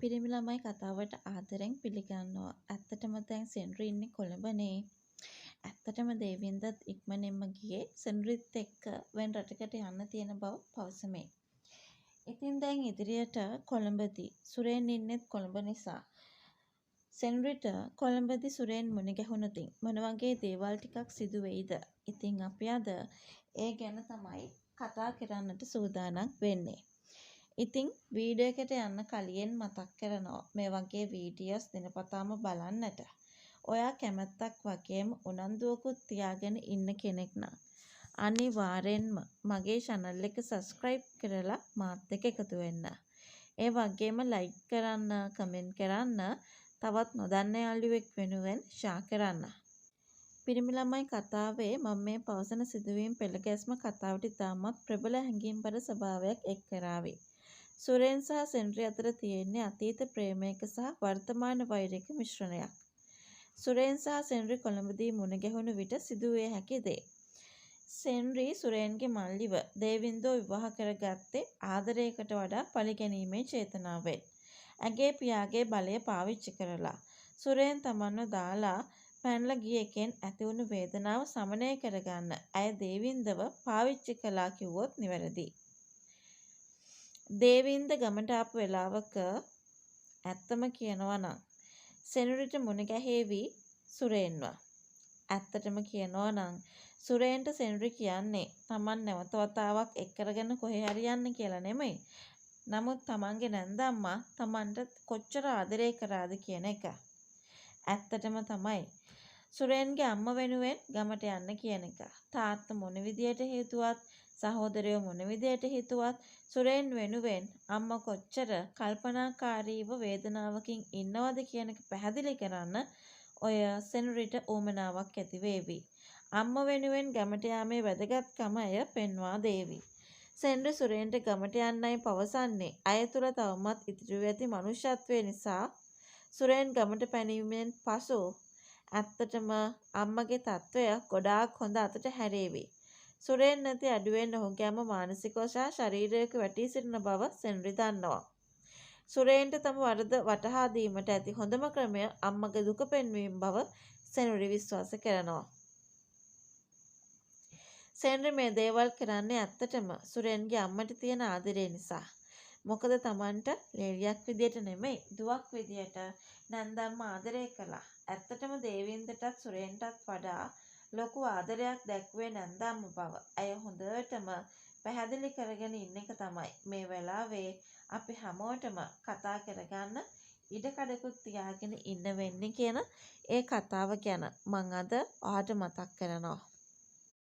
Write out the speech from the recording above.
පිරිමි ළමයි කතාවට ආදරෙන් පිළිගන්නවා. ඇත්තටම දැන් සෙන්රි ඉන්නේ කොළඹනේ. ඇත්තටම දේවින්දත් ඉක්මනින්ම ගියේ සෙන්රිත් එක්ක වෙන රටකට යන්න තියෙන බව පවසමේ. ඉතින් දැන් ඉදිරියට කොළඹදී සුරේන් ඉන්නෙත් කොළඹ නිසා සෙන්රිට කොළඹදී සුරේන් මුණ ගැහුණොතින් මොන වගේ දේවල් ටිකක් සිදු වෙයිද? ඉතින් අපි අද ඒ ගැන තමයි කතා කරන්නට සූදානම් වෙන්නේ. ඉතින් වීඩියෝ එකට යන්න කලින් මතක් කරනවා මේ වගේ වීඩියෝස් දිනපතාම බලන්නට. ඔයා කැමැත්තක් වගේම උනන්දුවකුත් තියාගෙන ඉන්න කෙනෙක් නම් අනිවාර්යෙන්ම මගේ channel එක subscribe කරලා මාත් එක්ක එකතු වෙන්න. ඒ වගේම like කරන්න, comment කරන්න, තවත් නොදන්න යාළුවෙක් වෙනුවෙන් share කරන්න. පිරිමි ළමයි කතාවේ මම මේ පවසන සිදුවීම් පෙළගැස්ම කතාවට ඉතාමත් ප්‍රබල හැඟීම්බර ස්වභාවයක් එක් කරાવી. සුරේන් සහ සෙන්රි අතර තියෙන්නේ අතීත ප්‍රේමයක සහ වර්තමාන වෛරයක මිශ්‍රණයක්. සුරේන් සහ සෙන්රි කොළඹදී මුණ ගැහුණු විට සිදුවිය හැකි දේ. සෙන්රි සුරේන්ගේ මල්ලිව දේවින්දෝ විවාහ කරගත්තේ ආදරයකට වඩා පරිගැනීමේ චේතනාවෙන්. ඇගේ පියාගේ බලය පාවිච්චි කරලා. සුරේන් තමන්ව දාලා පැනලා ගිය එකෙන් ඇතිවුණු වේදනාව සමනය කරගන්න ඇය දේවින්දව පාවිච්චි කළා කිව්වොත් නිවැරදි. දේවින්ද ගමට ආපු වෙලාවක ඇත්තම කියනවා නම් සෙන්රිට මුණ ගැහේවි සුරේන්ව. ඇත්තටම කියනවා නම් සුරේන්ට සෙන්රි කියන්නේ තමන් නැවත වතාවක් එක් කරගෙන කොහේ හරි යන්න කියලා නෙමෙයි. නමුත් තමන්ගේ නැන්දම්මා තමන්ට කොච්චර ආදරය කරාද කියන එක. ඇත්තටම තමයි සුරේන්ගේ අම්මා වෙනුවෙන් ගමට යන්න කියන එක. තාත්තා මොන විදියට හේතුවත් සහෝදරයෝ මොන විදියට හිතුවත් සුරේන් වෙනුවෙන් අම්මා කොච්චර කල්පනාකාරීව වේදනාවකින් ඉන්නවද කියන එක පැහැදිලි කරන්න ඔය සෙන්රිට උවමනාවක් ඇති වේවි. අම්මා වෙනුවෙන් ගමට යාමේ වැදගත්කම අය පෙන්වා දේවි. සෙන්රි සුරේන්ට ගමට යන්නයි පවසන්නේ. අය තුළ තවමත් ඉතිරිව ඇති මනුෂ්‍යත්වය නිසා සුරේන් ගමට පැනීමෙන් පසු ඇත්තටම අම්මගේ තත්ත්වය ගොඩාක් හොඳ අතට හැරේවි. සුරේන් නැති අඩුවෙන් ඔහුගේ අම්මා මානසිකව සහ ශාරීරිකව වැටී සිටින බව සෙන්රි දන්නවා. සුරේන්ට තම වරද වටහා දීමට ඇති හොඳම ක්‍රමය අම්මගේ දුක පෙන්වීම බව සෙන්රි විශ්වාස කරනවා. සෙන්රි මේ දේවල් කරන්නේ ඇත්තටම සුරේන්ගේ අම්මට තියෙන ආදරය නිසා. මොකද තමන්ට ලේලියක් විදියට නෙමෙයි දුවක් විදියට නැන්දම්ම ආදරය කළා. ඇත්තටම දේවින්දටත් සුරේන්ටත් වඩා ලොකු ආදරයක් දැක්වේ නැන්දම්ම බව ඇය හොඳටම පැහැදිලි කරගෙන ඉන්න එක තමයි මේ වෙලාවේ අපි හැමෝටම කතා කරගන්න ඉඩකඩකුත් තියාගෙන ඉන්න වෙන්නේ කියන ඒ කතාව ගැන මම අද ඔයාලට මතක් කරනවා.